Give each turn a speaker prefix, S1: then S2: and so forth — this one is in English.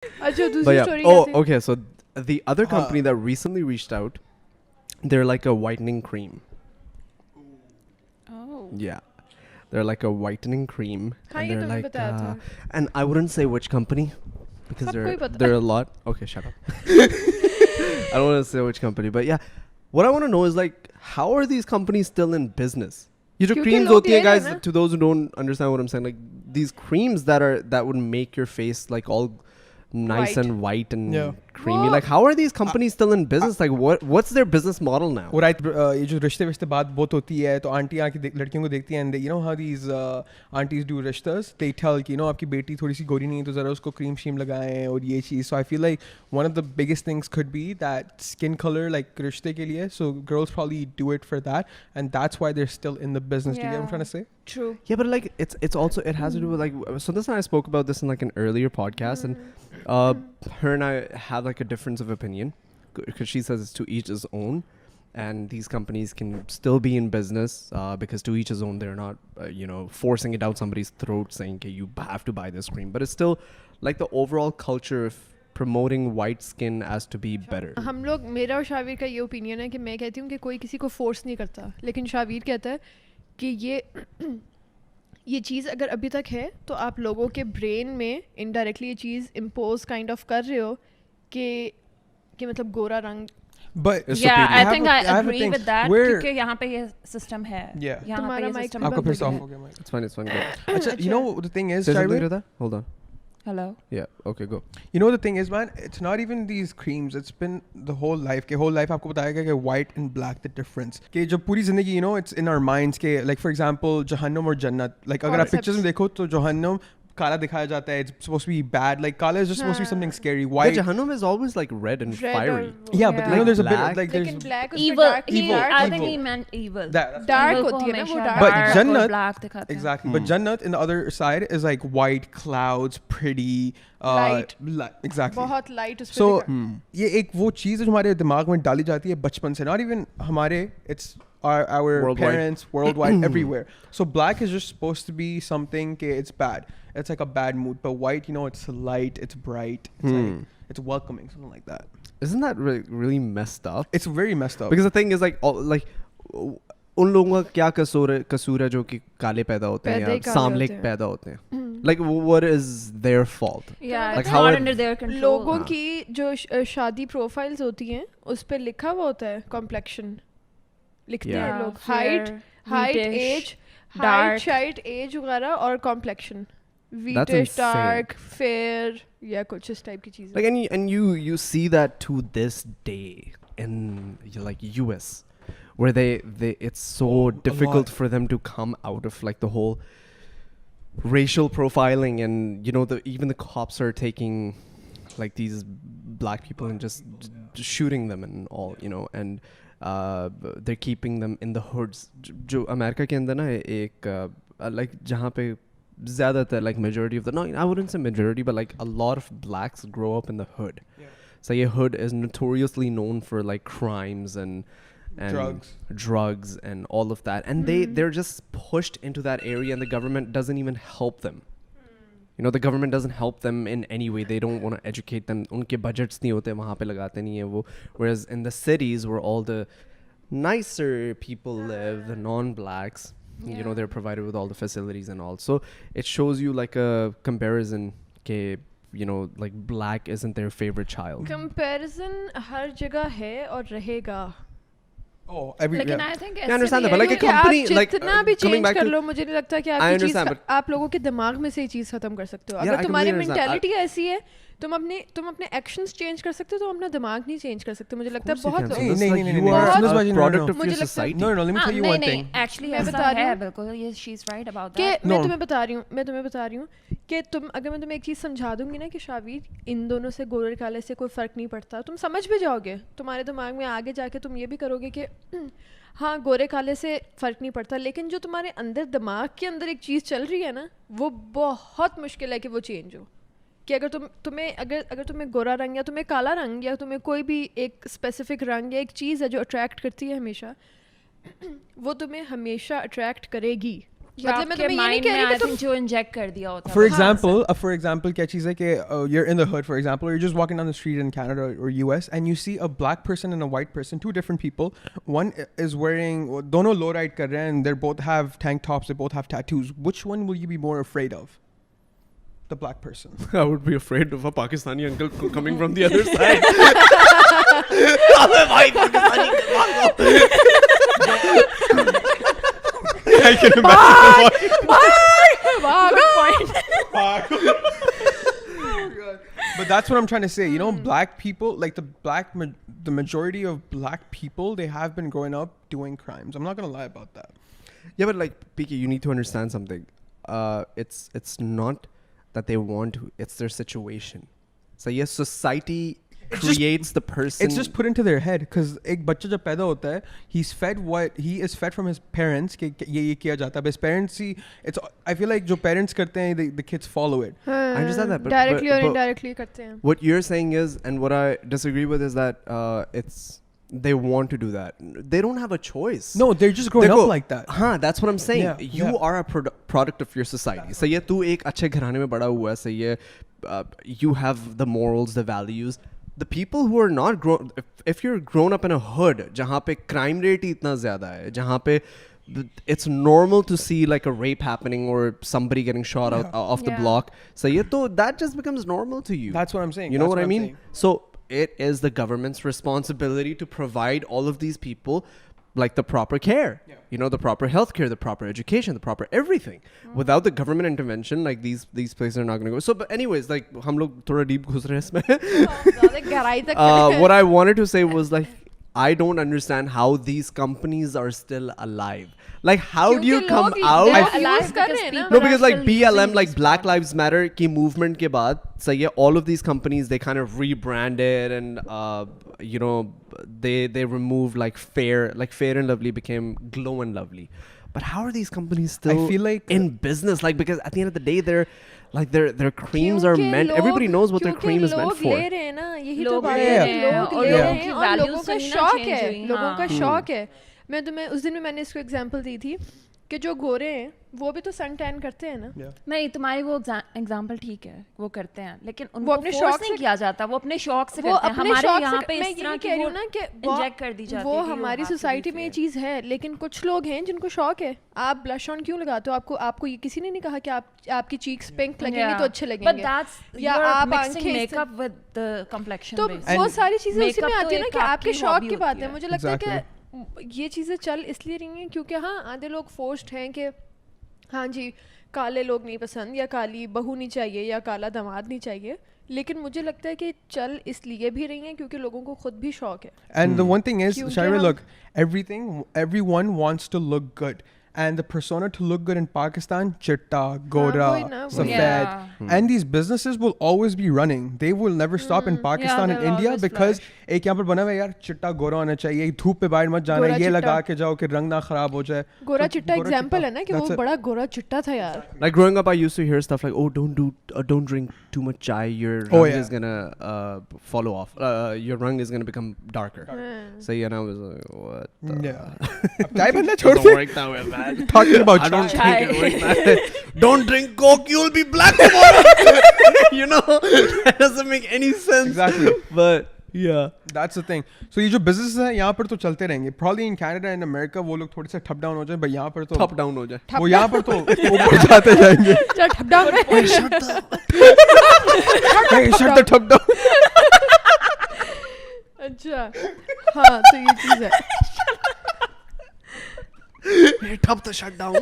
S1: अच्छा
S2: But
S1: दूसरी
S2: yeah.
S1: Story
S2: Oh,
S1: क्या थी?
S2: okay. So the other company that recently reached out, they're like a whitening cream.
S3: Oh.
S2: Yeah. They're like a whitening cream.
S1: हाँ,
S2: And
S1: ये
S2: they're
S1: तुमने
S2: like,
S1: बताया था.
S2: and I wouldn't say which company because
S1: सबको ही पता
S2: there are a lot. Okay, shut up. I don't want to say which company, but yeah. What I want to know is like, how are these companies still in business? ये जो
S1: क्योंकि
S2: creams
S1: लोग
S2: होती है
S1: ले रहे हैं
S2: guys,
S1: ना.
S2: to those who don't understand what I'm saying, like these creams that would make your face like all nice
S1: White.
S2: and white and
S4: Yeah.
S2: creamy.
S1: वो-
S2: Like how are these companies still in business? Like what's their business model now?
S4: वो right ये जो रिश्ते विश्ते बात बहुत होती है तो आंटी आके लड़कियों को देखती हैं and you know how these aunties do रिश्तस दे टेल कि यू नो आपकी बेटी थोड़ी सी गोरी नहीं है तो ज़रा उसको क्रीम शीम लगाएं और ये चीज़ so I feel like one of the biggest things could be that skin colour like रिश्ते के लिए so girls probably do it for that and that's why they're still in the business. Do you get what I'm trying to say?
S1: True.
S2: Yeah, but like it's also it has to do with like so this and I spoke about this in like an earlier podcast and her and I have like a difference of opinion because she says it's to each his own and these companies can still be in business because to each his own. They're not you know forcing it out somebody's throat saying okay you have to buy this cream, but it's still like the overall culture of promoting white skin as to be better.
S1: हम लोग मेरा और शावीर का ये opinion है कि मैं कहती हूँ कि कोई किसी को फोर्स नहीं करता, लेकिन शावीर कहता है कि ये चीज़ अगर अभी तक है तो आप लोगों के ब्रेन में इनडायरेक्टली ये चीज़ इम्पोज काइंड ऑफ कर रहे हो कि मतलब गोरा रंग.
S4: But
S2: It's
S3: Yeah,
S2: superior.
S3: I think I
S4: have a
S3: agree
S4: thing
S3: with that.
S4: where-
S3: क्योंकि यहाँ पे ये system है.
S4: Yeah.
S3: यहाँ पे
S1: तुम्हारा
S3: ये
S1: mic
S3: system
S1: भी
S4: आपका
S1: बंद
S4: फिर से
S1: हो
S4: off
S1: गया.
S4: हो गया mic.
S2: It's fine, it's fine. Go.
S4: अच्छा, you know what the thing is,
S2: Say something
S4: Shahveer?
S2: to that? Hold on.
S3: Hello.
S2: Yeah, okay, go.
S4: You know the thing is, man, it's not even these creams. It's been the whole life. के whole life आपको बताया गया कि white and black the difference. कि जब पूरी जिंदगी you know it's in our minds के like for example जहन्नम और जन्नत. Like अगर आप
S1: Concepts.
S4: pictures में देखो तो जहन्नम काला दिखाया जाता है. It's supposed to be bad. Like काला is just supposed to be something scary.
S2: But
S4: White.
S2: Jahannam is always like red and
S1: Red
S2: fiery.
S1: और
S4: Yeah, but you know there's a bit
S2: Black.
S4: like there's
S1: लेकिन black उसमें
S3: Evil.
S1: dark
S3: Evil.
S1: dark
S3: I
S1: होती
S3: think
S1: है.
S3: he meant evil.
S4: that.
S1: Dark
S3: Evil को
S1: होती है ना वो
S3: हमेशा
S1: dark.
S4: But
S3: dark
S4: जन्नत-
S3: और black दिखाते हैं.
S4: Exactly. But Jannat in the other side is like white clouds, pretty.
S1: Light.
S4: Exactly.
S1: बहुत light उस पे
S4: So
S1: दिखा.
S4: ये एक वो चीज़ है जो हमारे दिमाग में डाली जाती है बचपन से. Not even हमारे, it's our
S2: Worldwide.
S4: parents worldwide everywhere. So black is just supposed to be something के it's bad. It's like a bad mood. But white, you know, it's light, it's bright, it's like it's welcoming, something like that.
S2: Isn't that really messed up?
S4: It's very messed up.
S2: Because the thing is like उन लोगों का क्या कसूर है जो कि काले पैदा होते हैं
S1: पैदा
S2: या
S1: ही काले
S2: सांवले
S1: होते हैं.
S2: पैदा होते हैं. Like what is their fault?
S3: Yeah,
S2: Like
S3: it's
S2: how
S3: not
S2: are-
S3: under their control.
S1: लोगों की जो शादी प्रोफाइल्स होती हैं उस पे लिखा हुआ होता है कॉम्प्लेक्शन लिखते
S2: Yeah.
S1: हैं लोग
S3: Fair,
S1: height
S3: wheatish,
S1: age
S3: dark.
S1: Height age वगैरह और complexion
S2: That's
S1: wheatish
S2: insane.
S1: Dark fair या कुछ इस टाइप की चीजें.
S2: Like and you see that to this day in like US where they it's so difficult
S4: lot.
S2: for them to come out of like the whole racial profiling and you know even the cops are taking like these black people and just shooting them and all you know and they're keeping them in the hoods. जो America के अंदर ना एक like जहाँ पे ज़्यादातर like majority of the no I wouldn't say majority but like a lot of blacks grow up in the hood.
S4: Yeah.
S2: So your hood is notoriously known for like crimes and drugs and all of that and they're just pushed into that area and the government doesn't even help them. You know the government doesn't help them in any way. They don't want to educate them. उनके budgets नहीं होते वहाँ पे लगाते नहीं है वो. Whereas in the cities where all the nicer people live, the non-blacks, you know they're provided with all the facilities and all. So it shows you like a comparison के you know like black isn't their favorite child.
S1: Comparison हर जगह है और रहेगा.
S4: Oh, every
S3: लेकिन
S4: yeah.
S3: I think
S2: I understand that, but like a
S1: क्योंकि
S2: company
S1: आप
S2: like
S1: जितना भी
S2: coming
S1: चेंज
S2: back
S1: कर
S2: to
S1: लो मुझे नहीं लगता कि
S2: I
S1: आपकी
S2: understand,
S1: चीज
S2: but-
S1: आप लोगों के दिमाग में से ये चीज खत्म कर सकते हो.
S2: Yeah,
S1: अगर
S2: I
S1: तुम्हारी
S2: completely understand.
S1: मेंटालिटी ऐसी है तुम अपने एक्शंस चेंज कर सकते हो तो अपना दिमाग नहीं चेंज कर सकते. मुझे लगता है बहुत
S2: So
S1: लोग
S4: नहीं,
S2: this
S4: नहीं,
S2: like
S4: नहीं,
S2: you
S4: नहीं,
S2: are
S1: नहीं,
S4: सुनो,
S2: a
S4: सुनो,
S2: product
S4: no,
S2: of
S1: मुझे
S2: your
S1: लगता है-
S2: society.
S4: No, let me tell you one
S3: नहीं
S4: thing.
S3: actually
S1: मैं
S3: ऐसा
S1: बता रही
S3: है
S1: हूँ
S3: बिल्कुल ये she's right about
S1: कि
S3: that.
S1: मैं
S4: No.
S1: तुम्हें बता रही हूँ कि तुम अगर मैं तुम्हें एक चीज़ समझा दूंगी ना कि शावीर इन दोनों से गोरे काले से कोई फ़र्क नहीं पड़ता तुम समझ भी जाओगे. तुम्हारे दिमाग में आगे जाके तुम ये भी करोगे कि हाँ गोरे काले से फ़र्क नहीं पड़ता, लेकिन जो तुम्हारे अंदर दिमाग के अंदर एक चीज़ चल रही है ना वो बहुत मुश्किल है कि वो चेंज हो. कि अगर तुम्हें गोरा रंग या तुम्हें काला रंग या तुम्हें कोई भी एक स्पेसिफिक रंग या एक चीज़ है जो अट्रैक्ट करती है हमेशा वो तुम्हें हमेशा अट्रैक्ट करेगी. मतलब मैं तुम्हें ये नहीं कह रही कि तुम
S3: जो इंजेक्ट कर दिया होता
S4: For example, क्या चीज़ है कि you're in the hood, for example, or you're just walking down the street in Canada or US, and you see a black person and a white person, two different people. One is wearing, दोनों low ride कर रहे हैं, and they both have tank tops, they both have tattoos. Which one will you be more afraid of? The black person.
S2: I would be afraid of a Pakistani uncle coming from the other side.
S4: I can imagine. But that's what I'm trying to say. You know, black people, like the majority of black people, they have been growing up doing crimes. I'm not gonna lie about that.
S2: Yeah, but like, Piki, you need to understand something. It's not that they want to, it's their situation. So yes, society creates the person.
S4: It's just put into their head because एक बच्चा जब पैदा होता है, he is fed from his parents कि ये किया जाता है. But his parents see, I feel like जो parents करते हैं, the kids follow it.
S2: I understand that, but
S1: directly or indirectly करते हैं.
S2: What you're saying is, and what I disagree with is that they want to do that. They don't have a choice.
S4: No, they're just growing up like that.
S2: That's what I'm saying.
S4: Yeah,
S2: you are a product of your society. So ये तू एक अच्छे घराने में बड़ा हुआ है. So ये you have the morals, the values. The people who are not grown, if you're grown up in a hood, जहाँ पे crime rate ही इतना ज़्यादा है, जहाँ पे it's normal to see like a rape happening or somebody getting shot out off the block. So ये तो that just becomes normal to you.
S4: That's what I'm saying.
S2: You know what I mean? So it is the government's responsibility to provide all of these people like the proper care, you know, the proper healthcare, the proper education, the proper everything. Without the government intervention, like these places are not going to go. So, but anyways, like हम लोग थोड़ा deep घुस रहे हैं इसमें. What I wanted to say was like, I don't understand how these companies are still alive. Like, how do you come out? No, because like BLM, like Black Lives Matter की movement के बाद, so yeah, all of these companies, they kind of rebranded and you know, they removed like Fair and Lovely became Glow and Lovely. But how are these companies still
S4: I feel like
S2: in business? Like, because at the end of the day, their creams are meant. Everybody knows what their cream is meant for.
S1: लोग लोगों का शौक है, लोगों का शौक है. मैं तुम्हें उस दिन में मैंने इसको एग्जांपल दी थी कि जो गोरे हैं वो भी तो सन टैन करते हैं ना.
S3: नहीं, तुम्हारी वो एग्जांपल ठीक है, वो करते हैं, लेकिन उनको अपने शौक नहीं किया जाता, वो अपने शौक से करते हैं. हमारे यहाँ पे इस तरह की वो इंजेक्ट कर दी जाती है.
S1: वो हमारी सोसाइटी में ये चीज़ है, लेकिन कुछ लोग हैं जिनको शौक है. आप ब्लश ऑन क्यों लगाते हो? आपको ये किसी ने नहीं कहा कि आपकी चीक्स पिंक लगेंगी तो अच्छे लगेंगे, या आप आंखें
S3: मेकअप विद द कंप्लेक्शन.
S1: तो वो सारी चीज़ें उसी में आती है ना कि आपके शौक की बात है. मुझे लगता है कि ये चीज़ें चल इसलिए रही हैं क्योंकि हाँ आधे लोग फोर्स्ड हैं कि हाँ जी काले लोग नहीं पसंद, या काली बहू नहीं चाहिए, या काला दामाद नहीं चाहिए. लेकिन मुझे लगता है कि चल इसलिए भी रही हैं क्योंकि लोगों को खुद भी शौक है.
S4: And the one thing is, Shahveer, look, everyone wants to look good. And the persona to look good in Pakistan, chitta, gora, safed. And these businesses will always be running. They will never stop in Pakistan and India because एक यहाँ पर बना हुआ है यार चिट्टा गोरा होना चाहिए, धूप पे बाहर मत जाना, ये लगा के जाओ कि रंग ना खराब हो जाए.
S1: गोरा चिट्टा एग्जांपल है ना कि वो बड़ा गोरा चिट्टा था यार.
S2: Like growing up, I used to hear stuff like, "Oh, don't drink too much chai. Your rang is gonna follow off. Your rang is gonna become darker." So yeah, and I was like, "What?"
S4: Chai बनना छोड़ दे.
S2: Don't work that way, man.
S4: Talking about
S2: I don't think it works that way. Don't drink Coke, you'll be black tomorrow. You know, that doesn't make any sense.
S4: Exactly.
S2: But yeah,
S4: that's the thing. So ये जो businesses हैं यहाँ पर तो चलते रहेंगे. Probably in Canada and America वो लोग थोड़े से ठप डाउन हो जाए, but यहाँ पर तो
S2: top down हो जाए.
S4: वो यहाँ पर तो ऊपर जाते जाएंगे.
S1: ठप डाउन में.
S4: Hey, shut the ठप डाउन.
S1: अच्छा हाँ तो ये चीज़ है.
S2: Top the shutdown.